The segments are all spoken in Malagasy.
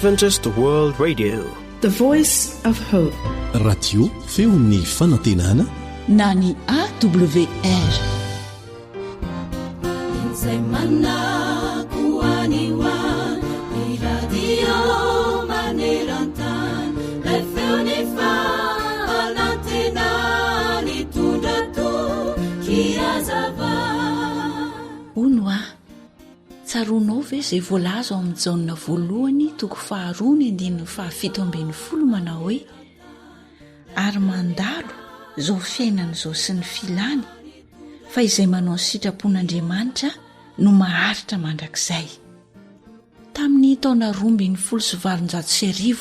Adventist World Radio, the voice of hope. Radio feon'ny fanantenana na ny AWR. Tsaronao ve izay voalaza ao amin'ny jaona voalohany toko 2:7 manao hoe ary mandalo izao fiainana izao sy ny filany fa izay manao ny sitrapon'Andriamanitra no maharitra mandrakizay. Tamin'ny taona 2019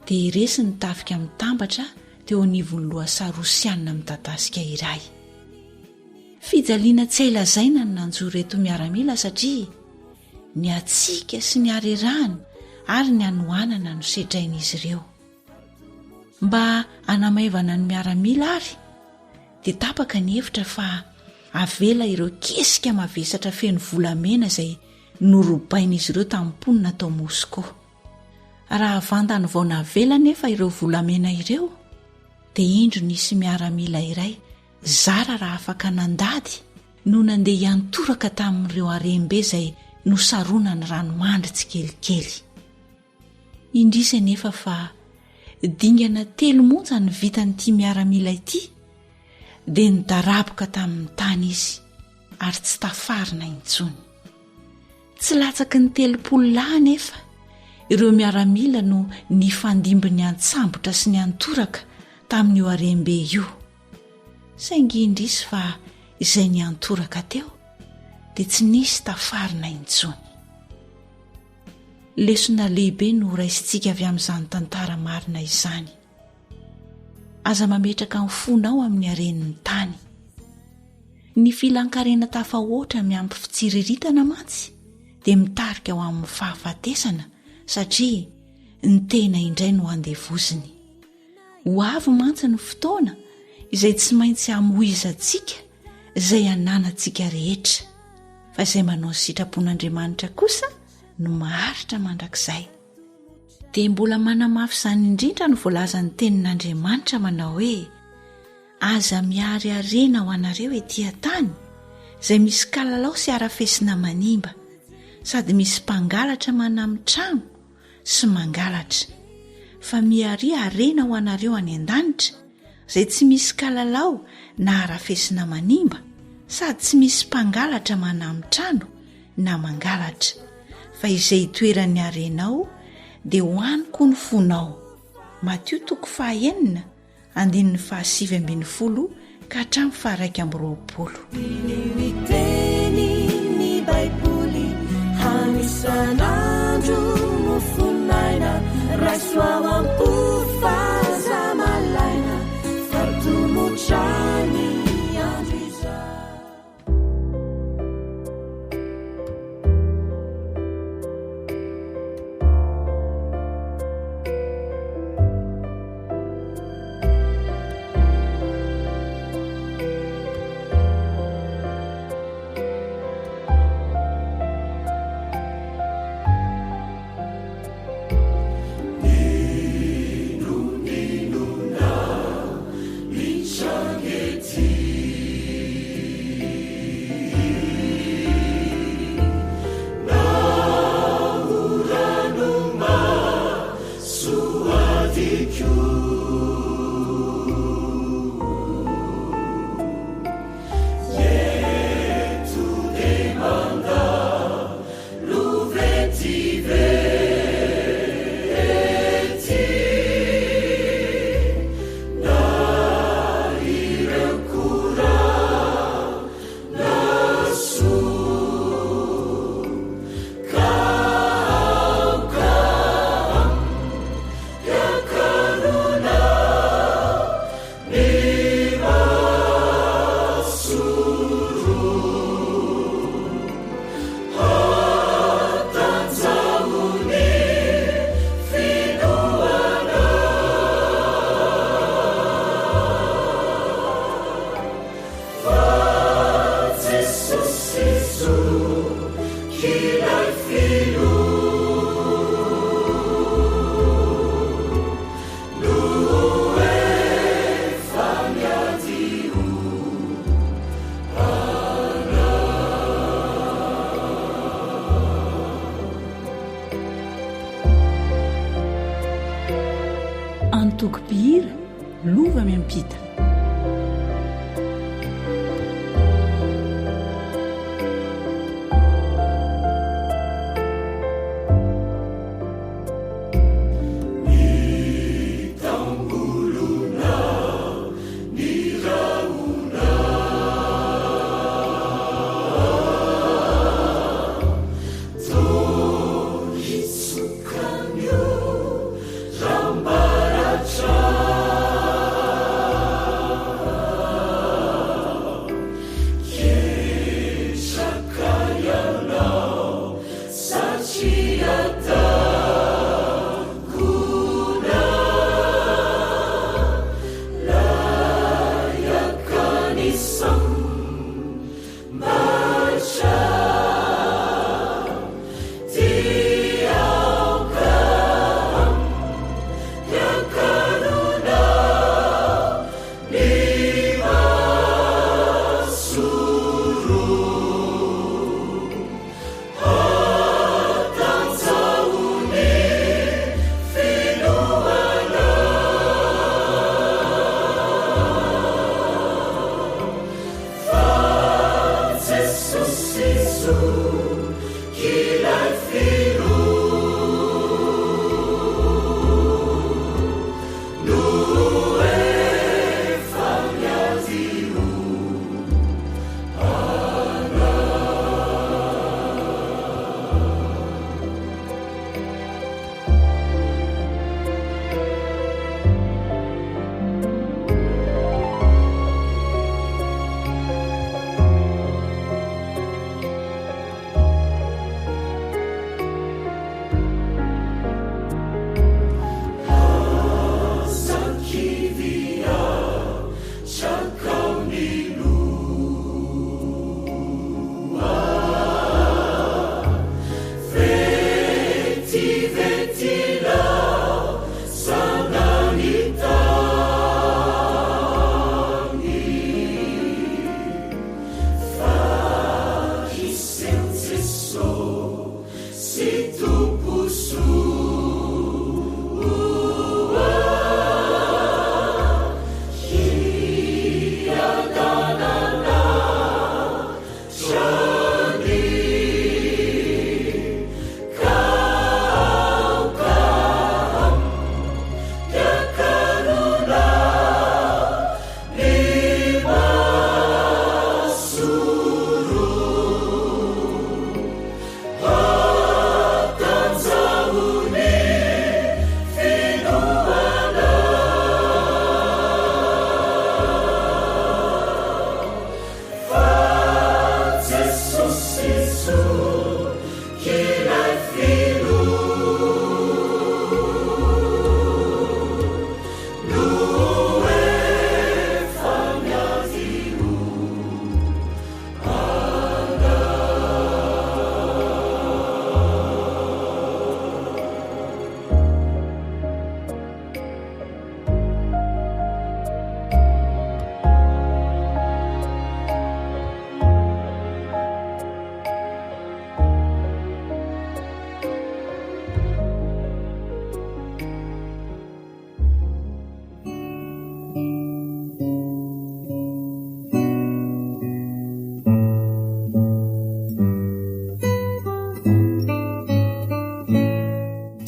dia iresy ny tafika mitambatra teo anivon'ny lohasaha Rosianina midadasika iray. Fijaliana tsy ailazaina ny nanjo reto miaramila satria ny atsika sy ny arerahana ary ny anohanana no sedrain'izy ireo. Mba hanamaivana ny miaramila ary dia tapaka ny hevitra fa avela ireo kesika mavesatra feno volamena izay norobain'izy ireo tamin'ny mponina tao Moskva. Raha vandany vao navela nefa ireo volamena ireo dia indro nisy miaramila iray zara raha afaka nandady no nandeha iantoraka tamin'ireo arembe izay nosarona ny ranomandry tsikelikely. Indrisy nefa fa dingana 3 monja ny vitan'ity miaramila ity dia nidaraboka tamin'ny tany izy ary tsy tafarina intsony. Tsy latsaky ny 30 lahy nefa ireo miaramila no nifandimbiny antsambotra sy ny antoraka tamin'io arembe io. Saingy indrisy fa izay ny antoraka teo dia tsy nisy tafarina intsony. Lesona lehibe no raisintsika avy amin'izany tantara marina izany. Aza mametraka ny fonao amin'ny harenin'ny tany. Ny filankarena tafahoatra miampy fitsiriritana mantsy dia mitarika ao amin'ny fahafatesana satria ny tena indray no andevoziny. Ho avy mantsy ny fotoana izay tsy maintsy hamoizantsika izay ananantsika rehetra, fa izay manao ny sitrapon'Andriamanitra kosa no maharitra mandrakizay. Dia mbola manamafy izany indrindra no voalazan'ny tenin'Andriamanitra manao hoe aza miary arena ho anareo etỳ tany izay misy kalalao sy arafesina manimba sady misy mpangalatra manamy trano sy mangalatra, fa miary arena ho anareo any an-danitra izay tsy misy kalalao na arafesina manimba sady tsy misy mpangalatra manamy trano na mangalatra, fa izay toeran'ny arenao dia hoaniko ny fonao. Mateo 9:9-20 ka hatramin'ny 12. Miteny ny Baiboly hanisan'andro no fonaina raisoao am-pofazamalaina fatomotrany andro izao. Nino ankopihira lova miampita.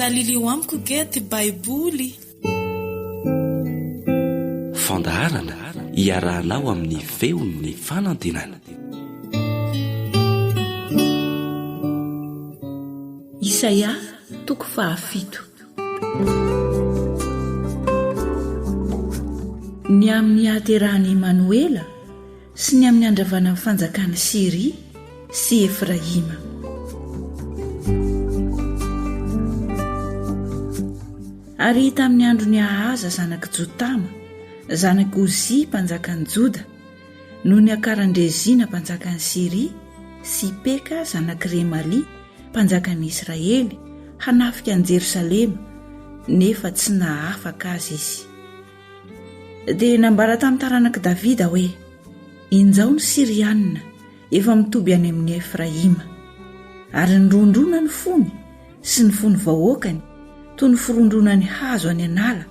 Dalili amiko gety baiboly. Fandaharana iarahanao amin'ny feon'ny fanantenana. Isaia toko 7. Ny amin'ny aterahany Emanuela sy ny amin'ny andravana amin'ny fanjakana Siria sy Efraima. Ary tamin'ny andron'ny Ahaza zanaky Jotama, zanaky Ozi mpanjakan'i Joda, no ny Akarandrezina mpanjakan'i Siria sy Peka zanaky Remali mpanjakan'i Israely hanafika an'i Jerosalema, nefa tsy nahafaka azy izy. Dia nambara tamin'ny taranaky Davida hoe, injao ny Sirianina efa mitoby any amin'ny Efraima, ary nirondrona ny fony sy ny fony vahoakany toy ny firondrona ny hazo any anala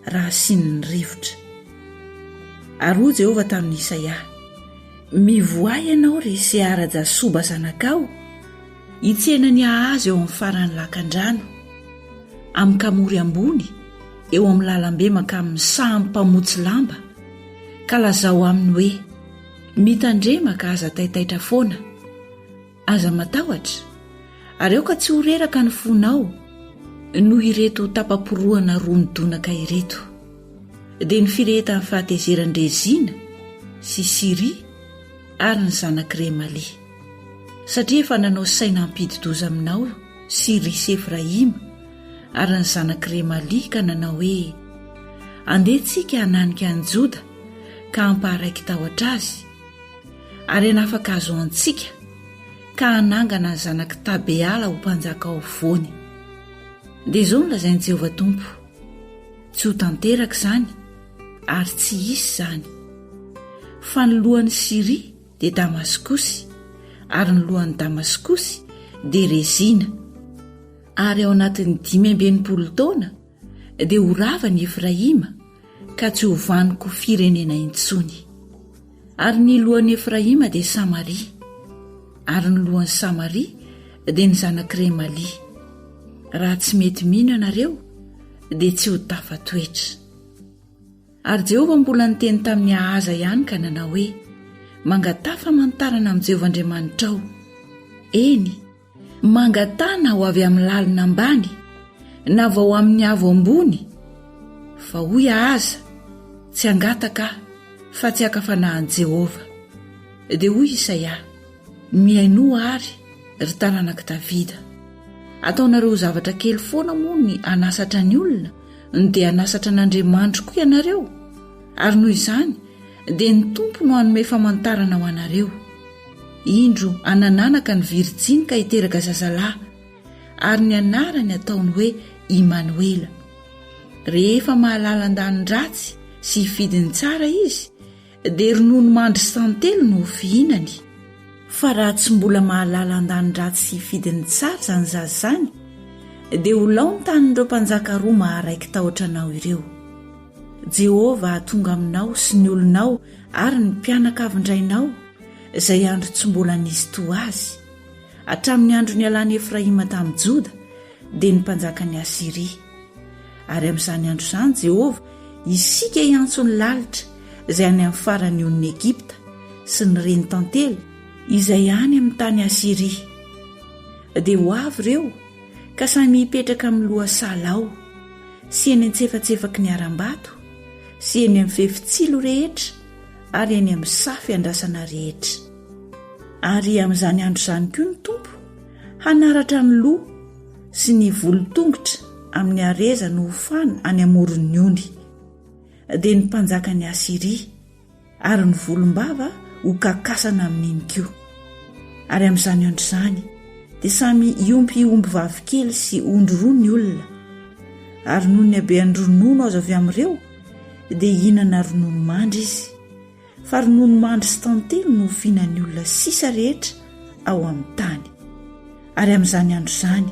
raha sin'ny rivotra. Ary hoy Jehova tamin'ny Isaia: mivoay ianao ry Seara-Jasoba zanakao, hitsenany ahazo eo amin'ny faran'ny lakan-drano, amin'ny kamory ambony eo amin'ny lalambe makamin'ny sahampamotsy lamba, ka lazao aminy hoe mitandremaka aza taitaitra foana, aza matahotra, ary eo ka tsy ho reraka ny fonao noho ireto tapaporoana ronodonaka ireto. Dia ny firehetan'ny fahatezeran'ny Rezina sy Siria ary ny zanaky Remalia, satria efa nanao saina ampidi-doza aminao Siria sy Efraima ary ny zanaky Remalia, ka nanao hoe andehantsika hananika an'i Joda ka hampaharaiky tahotra azy, ary hanafaka azo antsika ka hanangana ny zanaky Tabeala ho mpanjaka ao afovoany. Dia izao no lazain'i Jehovah Tompo: tsy ho tanteraka izany ary tsy hisy izany, fa ny lohan'ny Siria dia Damaskosy, ary ny lohan'ny Damaskosy dia Rezina, ary ao anatin'ny 5 taona dia ho ravany Efraima ka tsy ho vaniko firenena intsony. Ary ny lohan'ny Efraima dia Samaria, ary ny lohan'ny Samaria dia ny zanaky Remalia. Raha tsy mety mino ianareo dia tsy ho tafatoetra. Ary Jehova mbola niteny tamin'ny Ahaza ihany ka nanao hoe mangatafa mantarana amin'i Jehovah Andriamanitra ao. Eny, mangatana ho avy amin'ny lalina ambany na vao amin'ny avo ambony. Fa hoy Ahaza, tsy angataka fa tsy hakafanahan'i Jehova. Dia hoy Isaia: miaino ary ry taranak'i Davida. Ataonareo zavatra kely foana moa ny anasatra ny olona, dia anasatra an'Andriamanitra koa ianareo. Ary noho izany dia ny Tompo no hanome famantarana ho anareo. Indro anananaka ny Virjinika hiteraka zazalahy, ary ny anarany ataony hoe Immanuela. Rehefa mahalalan-danin-dratsy sy hifidiny tsara izy, dia ronono mandry sy tantely no fihinany. Fa raha tsy mbola mahalalan-danin-dratsy sy hifidiny tsara zany zaza zany, dia ho lao ny tanin'ireo mpanjaka roa maharaiky tahotra anao ireo. Jehova hatonga aminao sy ny olonao ary ny mpianakavindrainao izay andro tsy mbola nisy to azy, hatramin'ny andro ny alany Efraima tamin'i Joda dia ny mpanjaka ny Asiria. Ary amin'izany andro izany Jehova isika hiantso ny lalitra izay any amin'ny farany on'ny Egipta sy ny reny tantely izay any amin'ny tany Asiria. Dia ho avy ireo ka samy hipetraka amin'ny loha salao, sy eny antsefatsefaky ny aram-bato, sy eny amin'ny fefitsilo rehetra, ary eny amin'ny safy andrasana rehetra. Ary amin'izany andro izany koa ny Tompo hanaratra ny loha sy ny volo-tongotra amin'ny areza no hofana any amoron'ny ondy. Dia ny mpanjaka ny Asiria ary ny volom-bava ho kakasana amin'iny koa. Ary amin'izany andro izany dia samy iomby vavikely sy ondry roa ny olona, ary noho ny habean'ny ronono azo avy amin'ireo dia hihinana ronono mandry izy, fa ronono mandry sy tantely no fihinan'ny olona sisa rehetra ao amin'ny tany. Ary amin'izany andro izany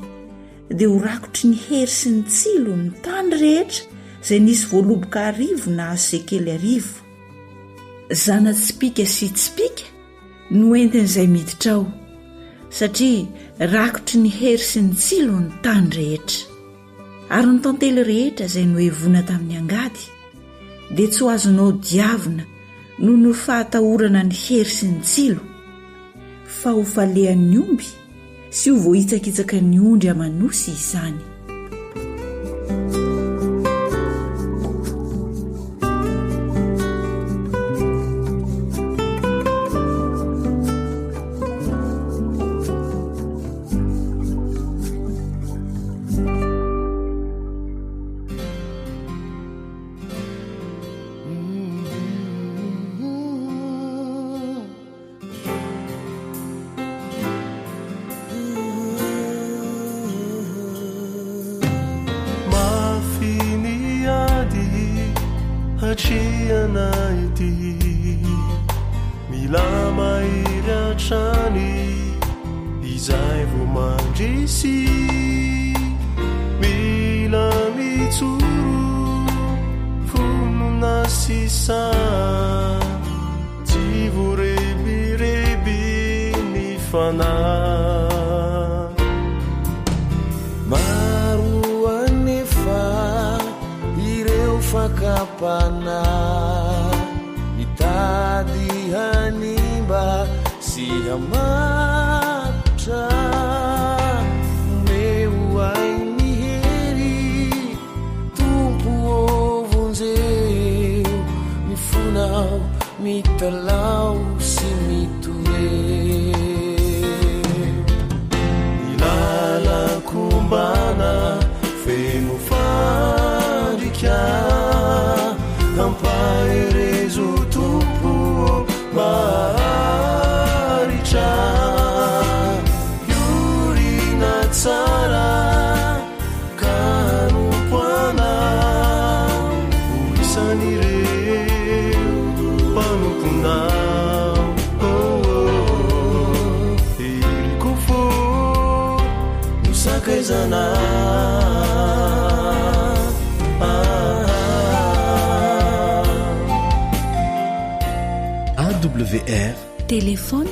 dia ho rakotry ny hery sy ny tsilo ny tany rehetra izay nisy voaloboka 1000 na sekely 1000. Zana tsipika sy tsipika no entin'izay miditra ao, satria rakotry ny hery sy ny tsilo ny tany rehetra. Ary ny tantely rehetra izay nohevona tamin'ny angady dia tsy ho azonao diavina noho ny fahatahorana ny hery sy ny tsilo, fa ho falehan'ny omby sy ho voahitsakitsaka ny ondry amanosy izany. sisa tsy vorebireby ny fanahy maro anefa ireo fakapana mitady hanimba sy hamatra meo ai mihery tompo ovonjeo mifonao mitalao sy mitoreo ilalakombana feno fandrika ampaherezo tompo maharitra iorina tsara kanompoana isan'ireo mpanomponao iriko fo nosakaizana AWR téléphone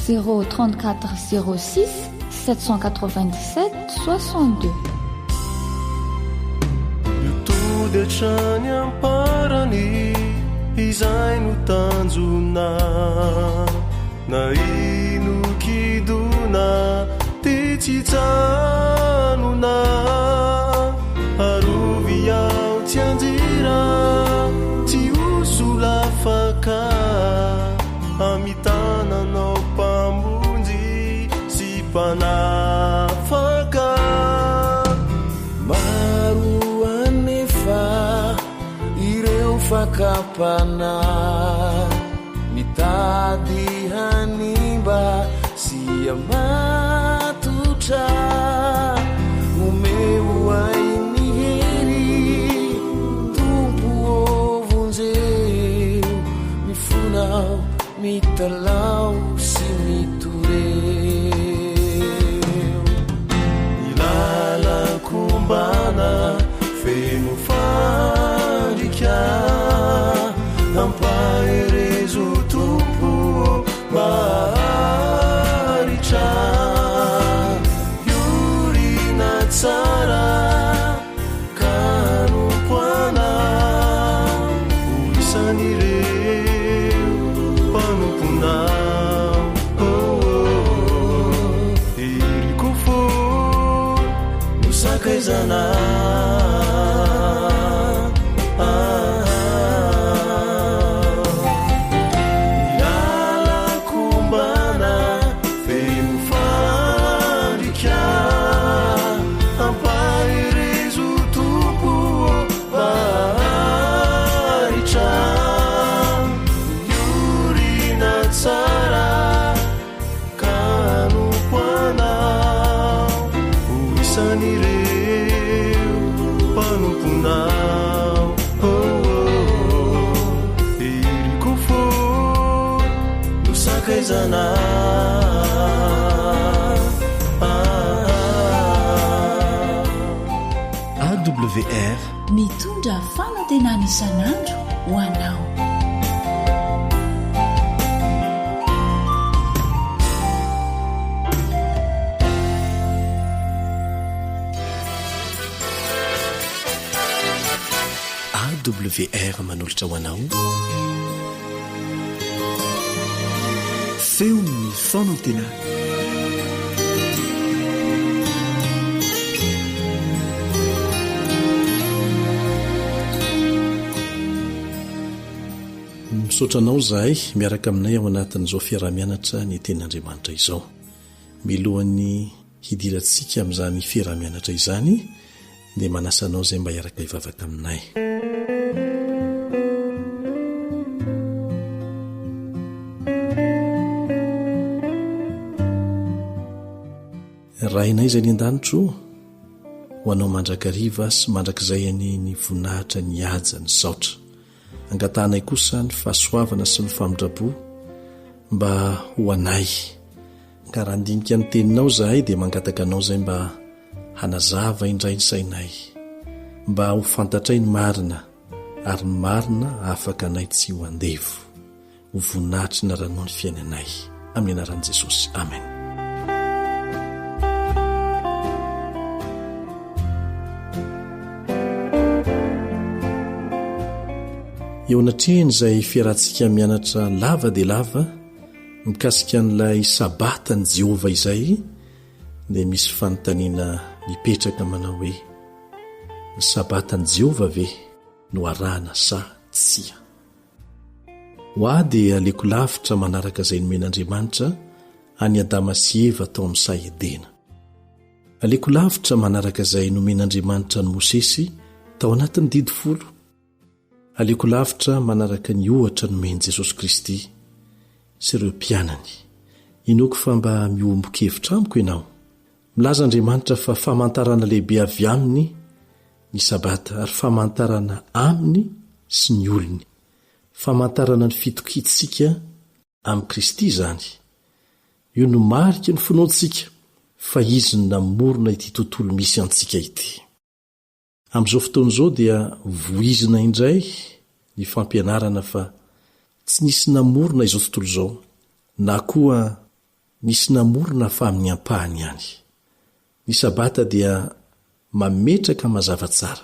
034 06 797 62 mitody hatrany amparany izay no tanjona na ino kidona ty tsy janona arovy ao tsy anjira tsy osolafaka amitananao mpambonjy sy mpanafaka maro anefa ireo fakapana mitady hanimba sy amatotra omeo ai mihery tompo ovonjeo mifonao mitalao sy mitoreo ilalakombana feno fandrika ampaherezo tompo maharitra iorina tsara kanompoana isan'ireo mpanomponao iriko fo nosakaizana ilalakombana feno fandrika ampaherezo tompo maharitra iorina tsara kanompoana isan'ireo mpanomponao iriko fo nosakaizana AWR mitondra fanantenana isan'andro ho anao AWR manolotra ho anao feon'ny fanantenana misaotranao zahay miaraka aminay ao anatin'izao fiarah-mianatra ny tenin'Andriamanitra izao milohan'ny hidirantsika amin'izany fiarah-mianatra izany dia manasanao izay mba hiaraka hivavaka aminay raha inay izay ny an-danitro ho anao mandrakariva sy mandrakizay any ny voninahitra ny haja ny saotra angatanay kosa ny fahasoavana sy ny famindrapo mba ho anay ka raha ndinika ny teninao zahay dia mangataka anao izay mba hanazava indray ny sainay mba ho fantatray ny marina ary marina afaka anay tsy ho andevo ho voninahitry na ranoa ny fiainanay amin'ny anaran'i Jesosy. Amen. Eo anatrehany izay fiarantsika mianatra lava dia lava mikasika n'ilay sabatany Jehova izay, dia misy fanontaniana mipetraka manao hoe: ny sabatany Jehova ve no arahana sa tsia? Ho aho dia aleko lavitra manaraka izay nomen'Andriamanitra any Adama sy Eva tao amin'ny saha Edena. Aleko lavitra manaraka izay nomen'Andriamanitra ny Mosesy tao anatin'ny didy 10. Aleko lavitra manaraka ny ohatra nomen'i Jesosy Kristy sy ireo mpianany. Inoko fa mba miombo-kevitra amiko ianao. Milaza Andriamanitra fa famantarana lehibe avy aminy ny sabata, ary famantarana aminy sy ny olony, famantarana ny fitokitsika amin'ny Kristy izany. Io no marika ny finoantsika fa izy no namorona ity tontolo misy antsika ity. Amin'izao fotoana izao dia voizina indray ny fampianarana fa tsy nisy namorona izao tontolo izao, na koa nisy namorona fa amin'ny ampahany ihany. Ny sabata dia mametraka mazava tsara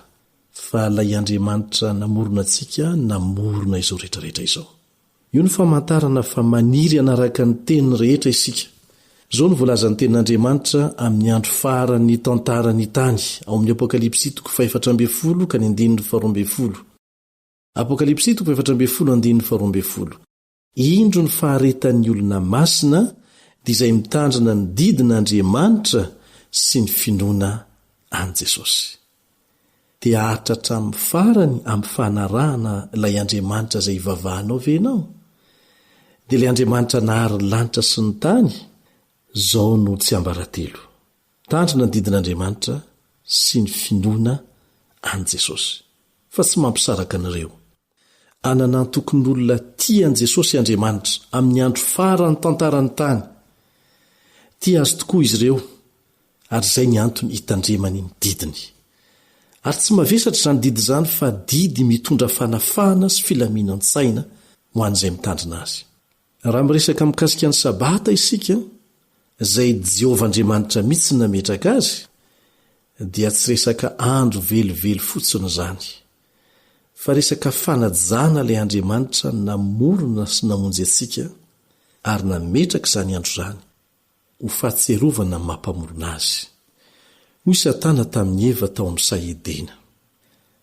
fa ilay Andriamanitra namorona antsika namorona izao rehetrarehetra izao. Io ny famantarana fa maniry anaraka ny teniny rehetra isika. Izao no voalazan'ny tenin'Andriamanitra amin'ny andro faran'ny tantarany tany ao amin'ny Apokalipsy 4:12 ka ny 12. Apokalipsy 4:12. Indro ny faharetan'ny olona masina dia izay mitandrina ny didin'Andriamanitra sy ny finoana an Jesosy. Dia ahatra hatramin'ny farany amin'ny fanarahana ilay Andriamanitra izay ivavahanao venao. Dia ilay Andriamanitra nahary ny lanitra sy ny tany, zao no tsy ambaratelo. Tandrina ny didin'Andriamanitra sy ny finoana an Jesosy. Fa tsy mampisaraka an'ireo. Anana ny tokon'olona tian Jesosy Andriamanitra amin'ny andro farany tantarany tany. Tia azy tokoa izy ireo, ary izay ny antony hitandremany ny didiny. Ary tsy mavesatra izany didy izany fa didy mitondra fanafahana sy filaminan-tsaina ho an'izay mitandrina azy. Raha miresaka mikasika ny sabata isika, izay Jehovah Andriamanitra mihitsy nametraka azy, dia tsy resaka andro velively fotsiny izany, fa resaka fanajana ilay Andriamanitra namorona sy namonjy antsika, ary nametraka izany andro izany ho fahatserovana ny mampamorona azy. Hoy Satana tamin'ny Eva tao amin'ny saha Edena: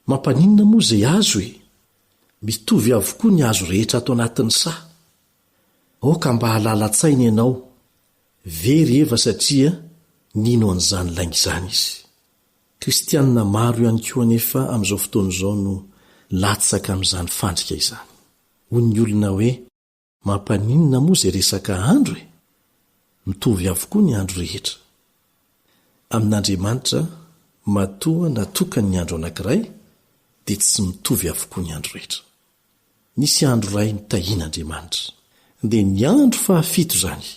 mampaninona moa izay azo e? Mitovy avokoa ny azo rehetra ato anatin'ny saha. Oka mba halala-tsaina ianao, very Eva, satria nino an'izany lainga izany izy. Kristianina maro ihany koa anefa amin'izao fotoana izao no latsaka amin'izany fandrika izany. Hoy ny olona hoe: mampaninona moa izay resaka andro e? Mitovy avokoa ny andro rehetra. Amin'Andriamanitra matoa natokany ny andro anankiray, dia tsy mitovy avokoa ny andro rehetra. Nisy andro iray nitahian'Andriamanitra, dia ny andro fahafito izany.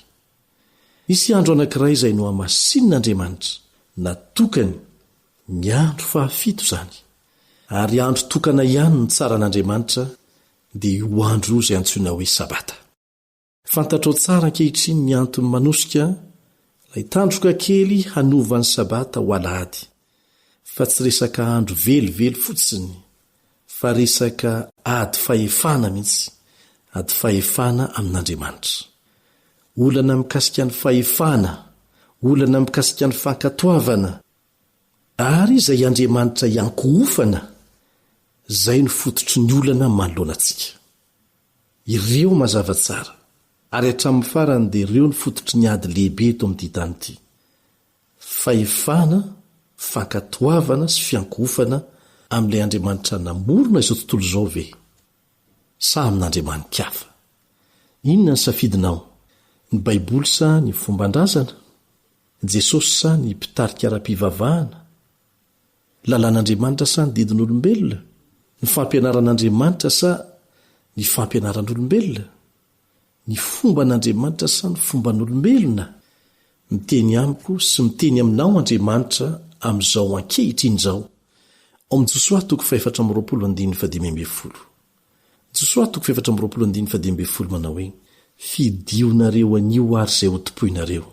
Nisy andro anankiray izay no hamasin'Andriamanitra, natokany ny andro fahafito izany. Ary andro tokana ihany ny tsara an'Andriamanitra, dia io andro io izay antsoina hoe sabata. Fantatrao tsara ankehitriny ny antony manosika ilay tandroka kely hanova ny sabata ho alahady, fa tsy resaka andro velively fotsiny, fa resaka ady fahefana mihitsy, ady fahefana amin'Andriamanitra. Olana mikasika ny fahefana, olana mikasika ny fankatoavana, ary izay Andriamanitra iankohofana, izay no fototry ny olana manoloana antsika. Ireo mazava tsara, ary hatramin'ny farany dia ireo ny fototry ny ady lehibe eto amin'ity tany ity: fahefana, fankatoavana sy fiankohofana amin'ilay Andriamanitra namorona izao tontolo izao ve? Sa amin'Andriamanikafa? Inona ny safidinao? Ny Baiboly sa ny fomban-drazana? Jesosy sa ny mpitarika ara-pivavahana? Lalàn'Andriamanitra sa ny didin'olombelona? Ny fampianaran'Andriamanitra sa ny fampianaran'olombelona? Ny fomban'Andriamanitra sa ny fomban'olombelona? Miteny amiko sy miteny aminao Andriamanitra amin'izao ankehitriny izao, Josoa 4:12 manao hoe fidionareo anio ary izay ho topoinareo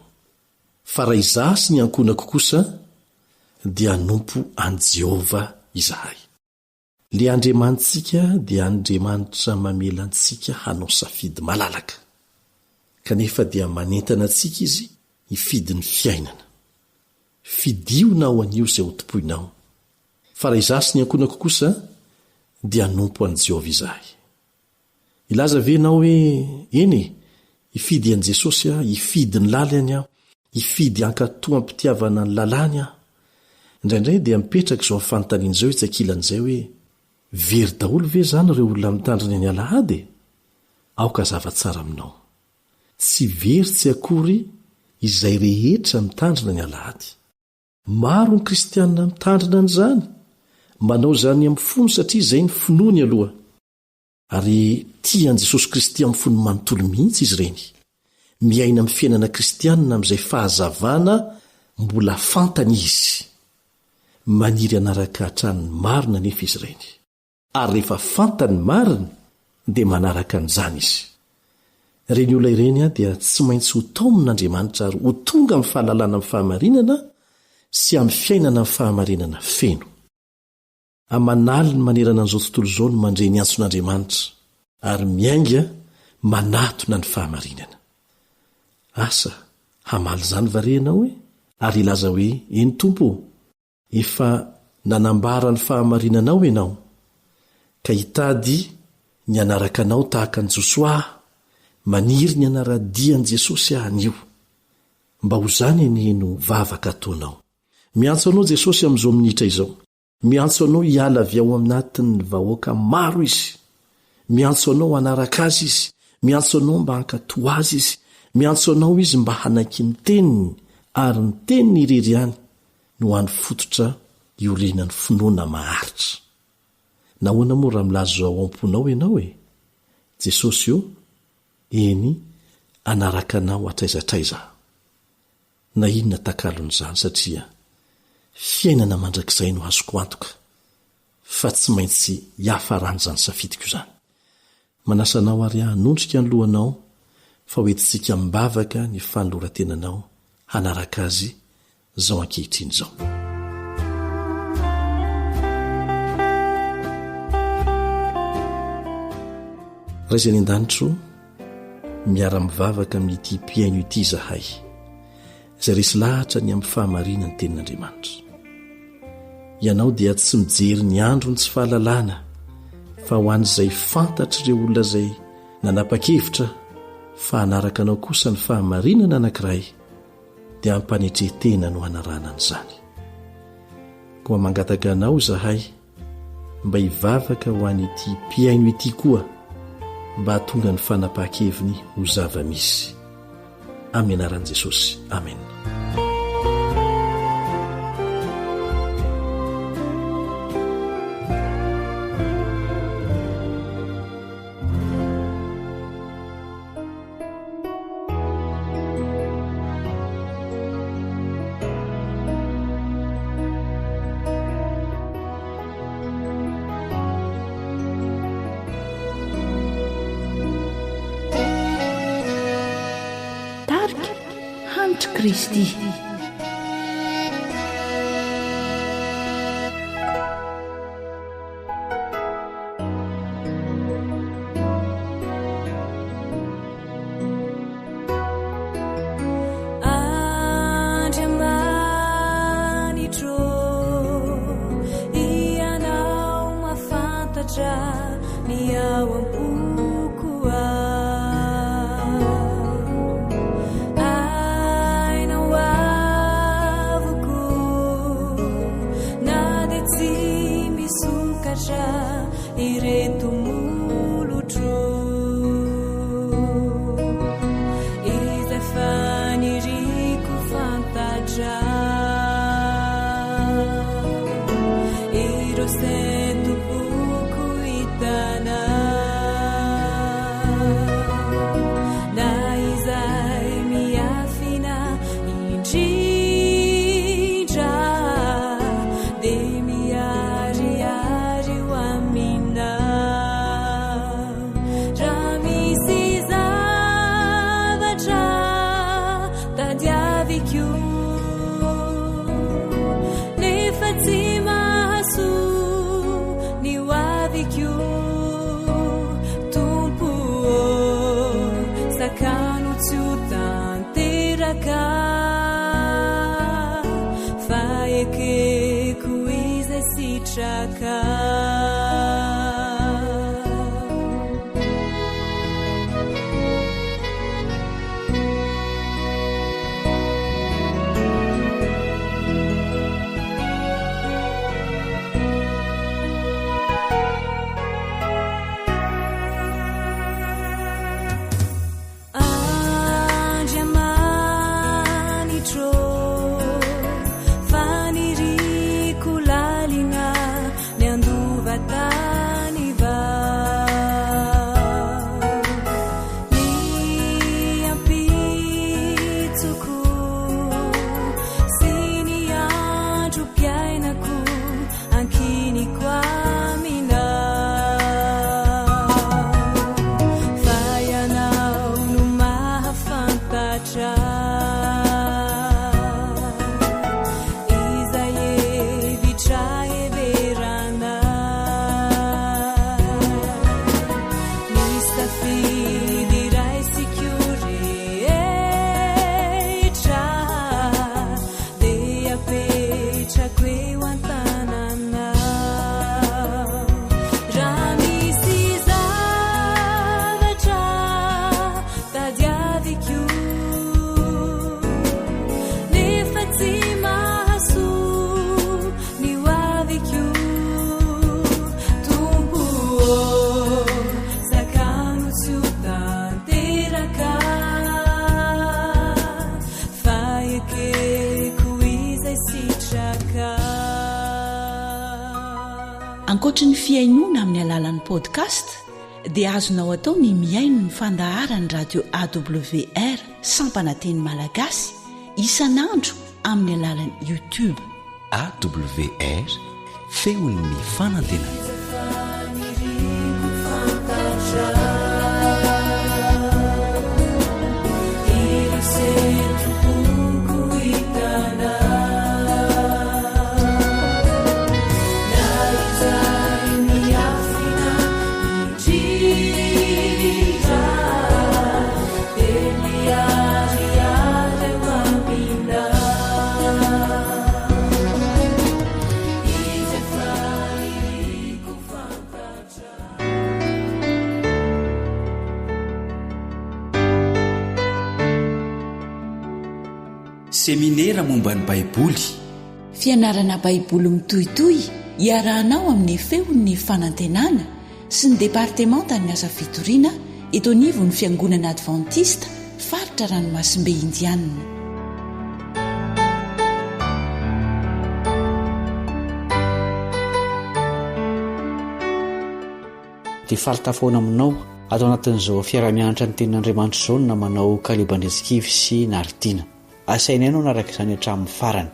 fa raha izaho sy ny ankonako kosa dia nompo an Jehova izahay. Le Andriamanitsika dia Andriamanitra mamela antsika hanao safidy malalaka kanefa dia manentana antsika izy hifidy ny fiainana. Fidiona ao anio izay ho topoinao fa raha izaho sy ny ankonako kosa dia nompo an Jehova izahay. Ilaza venao hoe eny hifidy an Jesosy hifidy ny lalany aho, hifidy ankatoam-pitiavana ny lalàny aho. Indraindray dia mipetraka izao fanontaniana izao itsakilan'izay hoe very daholo ve zany ireo olona mitandrina ny alahady? Aoka zava-tsara aminao. Tsy very tsy akory izay rehetra mitandrina ny alahady. Maro ny kristianina mitandrina an'izany, manao izany amin'ny fony satria izay ny finoany aloha. Ary tian Jesosy Kristy amin'ny fony manontolo mihitsy izy ireny. Miaina amin'ny fiainana kristianina amin'izay fahazavana mbola fantany izy. Maniry anaraka hatran'ny marina nefa izy ireny. Ary rehefa fantany marina dia manaraka an'izany izy. Ireny olona ireny dia tsy maintsy ho taomin'Andriamanitra ary ho tonga amin'ny fahalalana amin'ny fahamarinana sy amin'ny fiainana amin'ny fahamarinana feno. Amanaly ny manerana an'izao tontolo izao no mandre ny antson'Andriamanitra ary miainga manatona ny fahamarinana. Asa hamaly izany vareanao hoe ary ilaza hoe eny Tompo, efa nanambara ny fahamarinanao ianao ka hitady ny anaraka anao tahaka ny Josoa, maniry ny anaradian'i Jesosy anio. Mba ho zany eny no vavaka ataonao. Miantso anao Jesosy amin'izao minitra izao. Miantso anao hiala avy ao anatin'ny vahoaka maro izy. Miantso anao hanaraka azy izy. Miantso anao mba hankatoa azy izy. Miantso anao izy mba hanaiky ny teniny ary ny teniny irery ihany no hany fototra iorenany finoana maharitra. Nahoana moa raha milazo ao am-ponao ianao e? Jesosy io eny anaraka anao atraizatraiza. Na inona takalon'izany satria fiainana mandrakizay no azoko antoka fa tsy maintsy hiafarany izany safidiko izany. Manasanao ary hanondrika ny lohanao fa hoentintsika mibavaka ny fanoloran-tenanao hanaraka azy zao ankehitriny izao. Raizany an-danitro miara-mivavaka amin'ity mpiaino ity izahay izay resy lahatra ny amin'ny fahamarinana ny tenin'Andriamanitra. Ianao dia tsy mijery ny andro ny tsy fahalalana fa ho an'izay fantatry ireo olona izay nanapa-kevitra fa hanaraka anao kosa ny fahamarinana anankiray dia ampanetretena no hanarana an'izany. Koa mangataka anao izahay mba hivavaka ho an'ity mpiaino ity koa mba hatonga ny fanapa-keviny ho zava-misy. Amin'ny anaran'i Jesosy. Amen. Kristy. I know why sitraka. ankoatra ny fiainoana amin'ny alalan'ny podcast dia azonao atao ny miaino ny fandaharany radio AWR sampananteny malagasy isan'andro amin'ny alalan'ny YouTube. AWR feon'ny fanantenana. Seminera momba ny Baiboly. Fianarana Baiboly mitohitoy iarahanao amin'ny feon'ny fanantenana sy ny departementan'ny asa fitoriana eto anivon'ny Fiangonana Adventista faritra Ranomasimbe Indiana. Dia faltafoana aminao atao anatin'izao fiaramianatra ny tenin'Andriamanitra izao na manao kalibandretsikivy sy naritiana. Asaina ianao naraka izany hatramin'ny farany.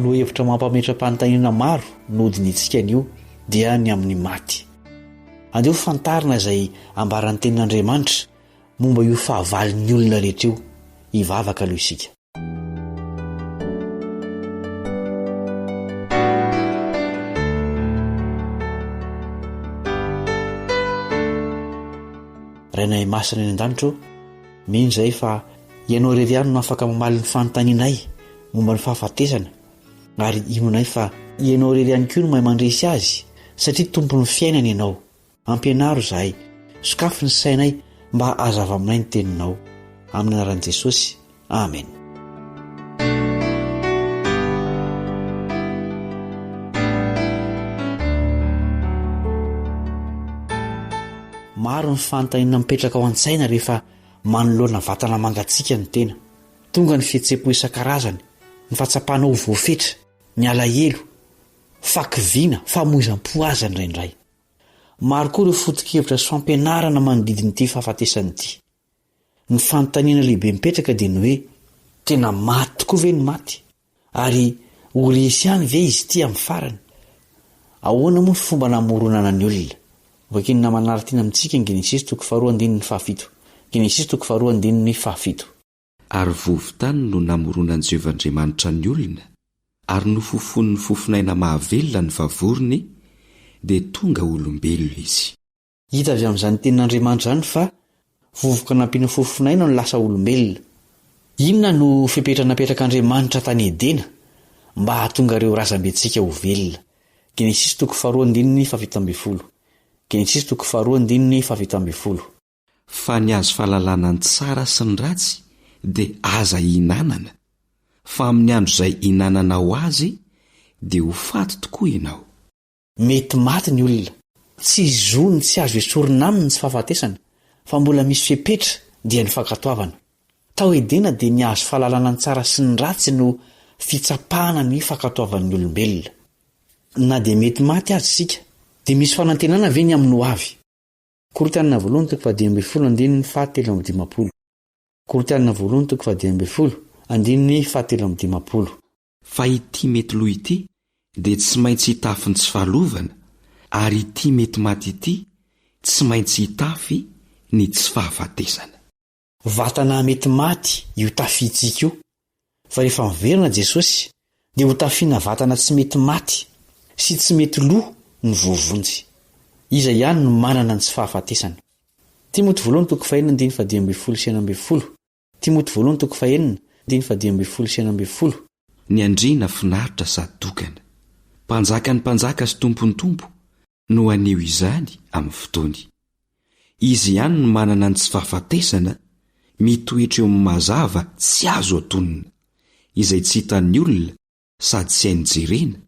Loha hevitra mampametram-panontaniana maro nodinitsika an'io dia ny amin'ny maty. Andeo fantarina izay ambaran'ny tenin'Andriamanitra momba io fahavalon'ny olona rehetra io. Hivavaka aloha isika. Rainay masina eny an-danitro, mino izay fa ianao irery ihany no afaka mamaly ny fanontanianay momba ny fahafatesana, ary imonay fa ianao irery ihany koa no mahay mandresy azy satria tompony fiainana ianao. Ampianaro izahay, sokafo ny sainay mba hazava aminay ny teninao. Amin'ny anaran'i Jesosy. Amen. Maro ny fanontaniana mipetraka ao an-tsaina rehefa manoloana vatana mangatsiaka ny tena. Tonga ny fihetsepo isan-karazany, ny fahatsapana ho voafetra, ny alahelo, fakiviana, famoizam-po aza indraindray. Maro koa ireo foto-kevitra sy fampianarana manodidin'ity fahafatesana ity. Ny fanontaniana lehibe mipetraka dia ny hoe tena maty tokoa ve ny maty? Ary ho resy ihany ve izy ity amin'ny farany? Ahoana moa ny fomba namoronana ny olona? Vakinina manaritiana amintsika ny Genesis 2:2-7. Genesis 2:2-7. Ary vovotany no namoronan'i Jehovah'Andriamanitra ny olona, ary nofofony ny fofinaina mahavelona ny vavorony, dia tonga olombelona izy. Hita avy amin'izany tenin'Andriamanitra izany fa vovoka nampiana fofinaina no lasa olombelona. Inona no fipetranapetraka Andriamanitra tany Edena mba hahatonga ireo razambentsika ho velona. Genesis 2:20. Genesis 2:20. Fa ny azo fahalalana ny tsara sy ny ratsy dia aza hinanana, fa amin'ny andro izay hinanana ho azy dia ho faty tokoa ianao. Mety maty ny olona, tsy izony tsy azo esorina aminy tsy fahafatesana, fa mbola misy fepetra dia ny fankatoavana. Tao Edena dia ny azo fahalalana ny tsara sy ny ratsy no fitsapahana ny fankatoavan'ny olombelona. Na dia mety maty azy isika, dia misy fanantenana ve ny amin'ny ho avy? Korintana 2:17. Korintana 2:17. Fa ity mety loha ity dia tsy maintsy hitafy ny tsy fahalovana, ary ity mety maty ity tsy maintsy hitafy ny tsy fahafatesana. Vatana mety maty io tafitsika io, fa rehefa miverina Jesosy dia ho tafiana vatana tsy mety maty sy tsy mety loha ny vovonjy. Iza ihany no manana ny tsy fahafatesana. Timoty 2:4. Timoty 2:4. Ny andriana finaritra sady dokana, mpanjaka ny mpanjaka sy tompony tompo no aneho izany amin'ny fotoany. Izy ihany no manana ny tsy fahafatesana, mitoetra eo amin'ny mazava tsy azo atonina, izay tsy hitan'ny olona sady tsy hainy jerena,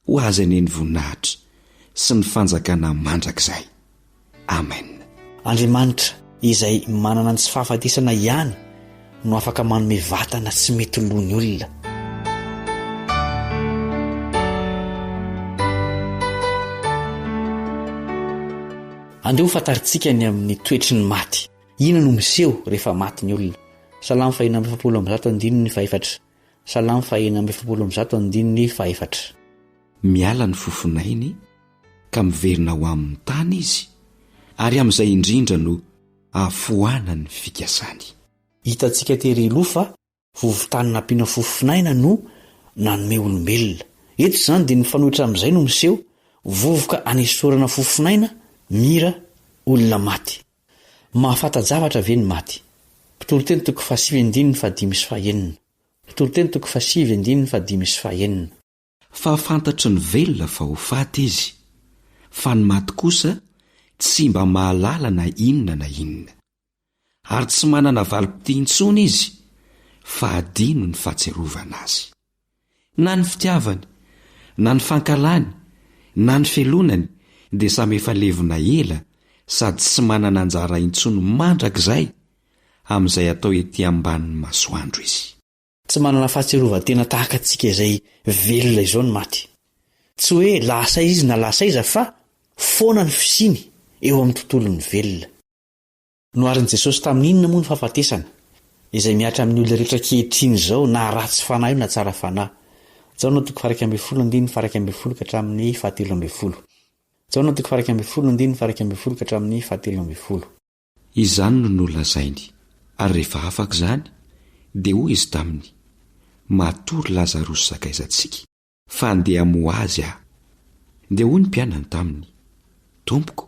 ho azy any ny voninahitra sy ny fanjakana mandrakizay. Amen. Andriamanitra izay manana ny tsy fahafatesana ihany no afaka manome vatana tsy mety loany olona. Andeo fataritsika ny amin'ny toetry ny maty. Ina no miseho rehefa maty ny olona. Salamo 4. Salamo 4. Miala ny fofonainy ka miverina ho amin'ny tany izy, ary amin'izay indrindra no afoana ny fikasany. Hitantsika tery loha fa vovotany nampiana fofinaina no nanome olombelona. Eto izany dia ny fanohitra amin'izay no miseho vovoka anesorana fofinaina mira olona maty. Mahafanta-javatra ve ny maty? Mpitoloteny 5:5. Fa fantatry ny velona fa ho faty izy, fa ny maty kosa tsy mba mahalala na inona na inona. Ary tsy manana valim-potiantsony izy, fa adino ny fahatserovana azy. Na ny fitiavany, na ny fankalany, na ny felonany dia samy efa levona ela sady tsy manana anjara intsony mandrakizay amin'izay atao ety ambanin'ny masoandro izy. Tsy manana fahatserovan-tena tahaka antsika izay velona izao ny maty. Tsy hoe lasa izy na lasa iza, fa foana ny fisiny eo amin'ny tontolon'ny velona. Noharin'i Jesosy tamin'inona moa ny fahafatesana izay miatra amin'ny olona rehetra kehitriny izao, na ratsy fanahy na tsara fanahy. Jaona 2:17. Izany no nolazainy, ary rehefa afaka izany dia hoy izy taminy: matory Lazarosy sakaizantsika, fa andeha mo azy aho. Dia hoy ny mpianany taminy: Tompoko,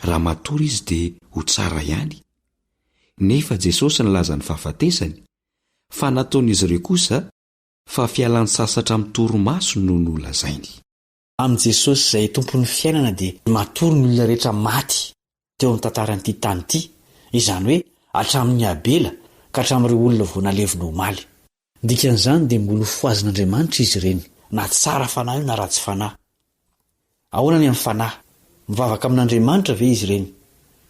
raha matory izy dia ho tsara ihany. Nefa Jesosy nilaza ny fahafatesany, fa nataon'izy ireo kosa fa fialan'ny sasatra amin'ny torimaso no nolazainy. Amin'i Jesosy izay tompon'ny fiainana dia matory ny olona rehetra maty teo amin'ny tantaran'ity tany ity, izany hoe hatramin'ny Abela ka hatramin'ireo olona vao nalevina omaly. Dikan'izany dia mbola ho foazin'Andriamanitra izy ireny, na tsara fanahy na ratsy fanahy. Ahoana ny amin'ny fanahy? Mivavaka amin'Andriamanitra ve izy ireny?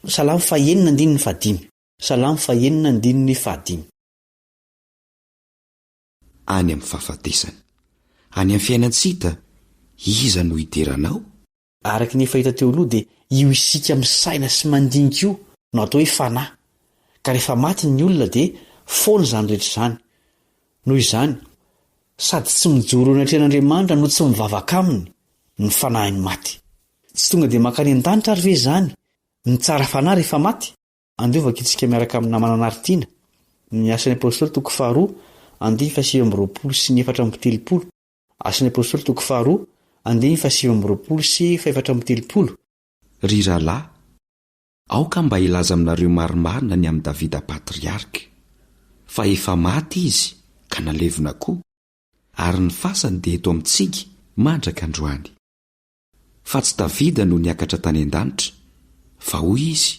Salamo 5:5. Salamo 5:5. Any amin'ny fahafatesana, any amin'ny fiainantsika, iza no hideranao? Araka ny efa hita teo aloha dia io isika misaina sy mandinika io no atao hoe fanahy. Ka rehefa maty ny olona dia foana izany rehetra izany. Noho izany, sady tsy mijoro eny atrehan'Andriamanitra no tsy mivavaka aminy ny fanahiny maty. Tsy tonga dia mankany an-danitra ary ve izany ny tsara fanahy rehefa maty? Andiovaka itsika miaraka amin'ny namana anaritiana ny Asan'ny Apôstôly 2:7-4. Asan'ny Apôstôly 2:7-4. Ry rahalahy, aoka mba ilaza aminareo marimarina ny amin'ny davida patriarika fa efa maty izy ka nalevina koa ary ny fasany dia eto amintsika mandraka androany fa tsy davida no niakatra tany an-danitra fa hoy izy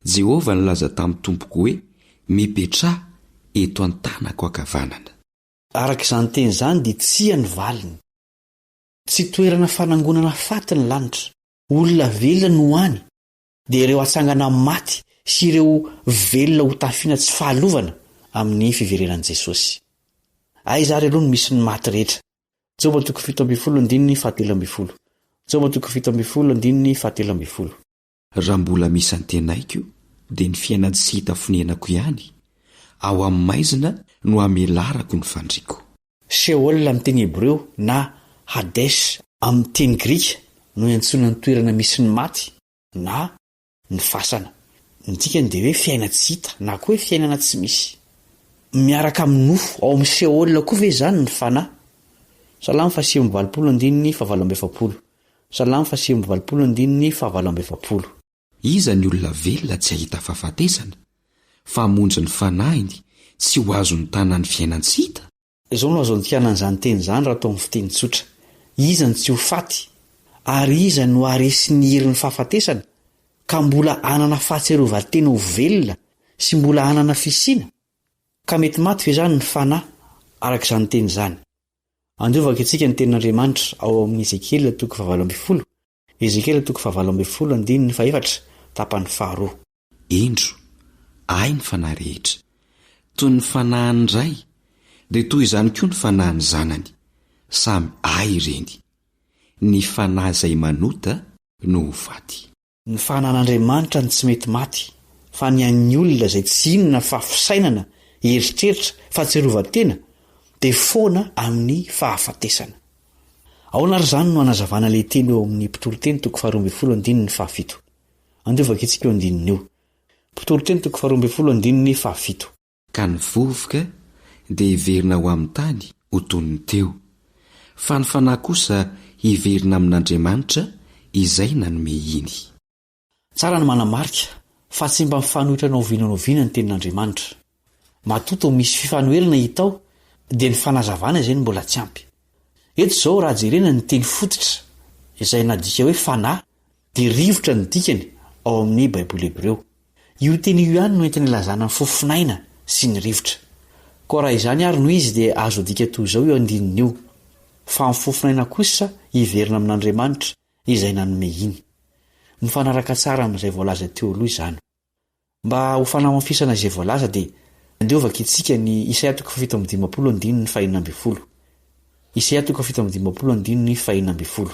Jehova nilaza tamin'ny tompoko hoe mipetraha eto an-tanako ankavanana. Araka izany teny izany dia tsia ny valiny. Tsy toerana fanangonana faty ny lanitra, olona velona no any, dia ireo atsangana maty sy ireo velona ho tafiana tsy fahalovana amin'ny fiverenan'i Jesosy. Aizary aloha no misy ny maty rehetra. Job 7:17. Job 7:17. Raha mbola misy antenaiko dia ny fiainana tsy hita fonenako ihany, ao amin'ny maizina no amelarako ny fandriako. Sheol amin'ny teny Hebreo na Hades amin'ny teny Grika no iantsona ny toerana misy ny maty na ny fasana. Ny dikany dia hoe fiaina tsy hita na koa hoe fiainana tsy misy. Miaraka amin'ny nofo ao amin'ny Sheol koa ve izany ny fanahy? Salamo 1:7. Salamo 1:7. Iza ny olona velona tsy ahita fahafatesana, fa hamonjy ny fanahiny tsy ho azo ny tanany fiainantsy hita? Izao no azo antianan'izany teny izany raha atao amin'ny fiteny tsotra. Iza ny tsy ho faty, ary iza no haresy ny herin'ny fahafatesana, ka mbola anana fahatserovan-tena ho velona sy mbola anana fisiana? Ka mety maty ve izany ny fanahy araka izany teny izany? Andiovaka itsika ny tenin'Andriamanitra ao amin'ny Ezekiel 7:20. Ezekiel 7:20 tapany 2. Indro, ay ny fanahy rehetra, toy ny fanahiny ray, dia toy izany koa ny fanahiny zanany, samy ay ireny. Ny fanahy izay manota no ho faty. Ny fanan'Andriamanitra ny tsy mety maty, fa ny an'ny olona izay tsy inona fa fisainana, eritreritra, fahatserovan-tena, dia foana amin'ny fahafatesana. Ahoana ary izany no anazavana ilay teny eo amin'ny mpitoloteny 2:12. Andiovaka itsika eo andininy eo. Mpitoloteny 2:12. Ka ny vovoka dia hiverina ho amin'ny tany ho toy ny teo, fa ny fanahy kosa hiverina amin'Andriamanitra izay nanome iny. Tsara ny manamarika fa tsy mba mifanohitra na ovinanoviana ny tenin'Andriamanitra. Matoto misy fifanoherana hita ao dia ny fanazavana izay ny mbola tsy ampy. Eto izao raha jerena ny teny fototra izay nadika hoe fanahy dia rivotra ny dikany ao amin'ny Baiboly Hebreo. Io teny io ihany no entina ilazana ny fofinaina sy ny rivotra. Koa raha izany ary no izy dia azo dika toy izao eo andininy io, fa ny fofinaina kosa hiverina amin'Andriamanitra izay nanome iny. Mifanaraka tsara amin'izay voalaza teo aloha izany. Mba ho fanamafisana izay voalaza dia andiovaka itsika ny Isaia 7:15. Isaia 7:15.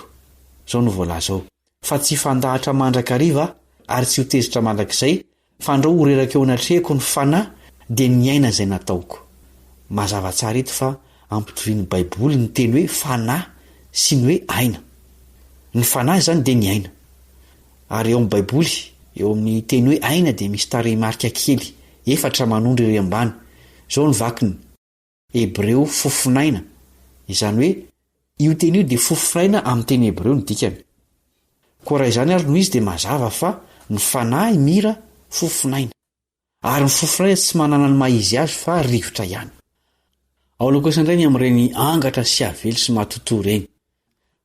Zao no voalaza ao. Fa tsy fandahatra mandrakariva ary tsy ho tezitra mandrakizay, fa andao ho reraka eo anatrehako ny fanahy dia ny aina izay nataoko. Mazava tsara eto fa ampitovian'ny Baiboly ny teny hoe fanahy sy ny hoe aina. Ny fanahy izany dia ny aina. Ary eo amin'ny Baiboly, eo amin'ny teny hoe aina dia misy tarehimarika kely 4 manondro ery ambany. Zao ny vakiny: Hebreo fofinaina. Izany hoe io teny io dia fofinaina amin'ny teny Hebreo ny dikany. Koa raha izany ary no izy dia mazava fa ny fanahy mira fofinaina, ary ny fofinaina tsy manana ny maizy azy fa rivotra ihany. Ao lokosa indray ny amin'ireny angatra sy avely sy matoto ireny.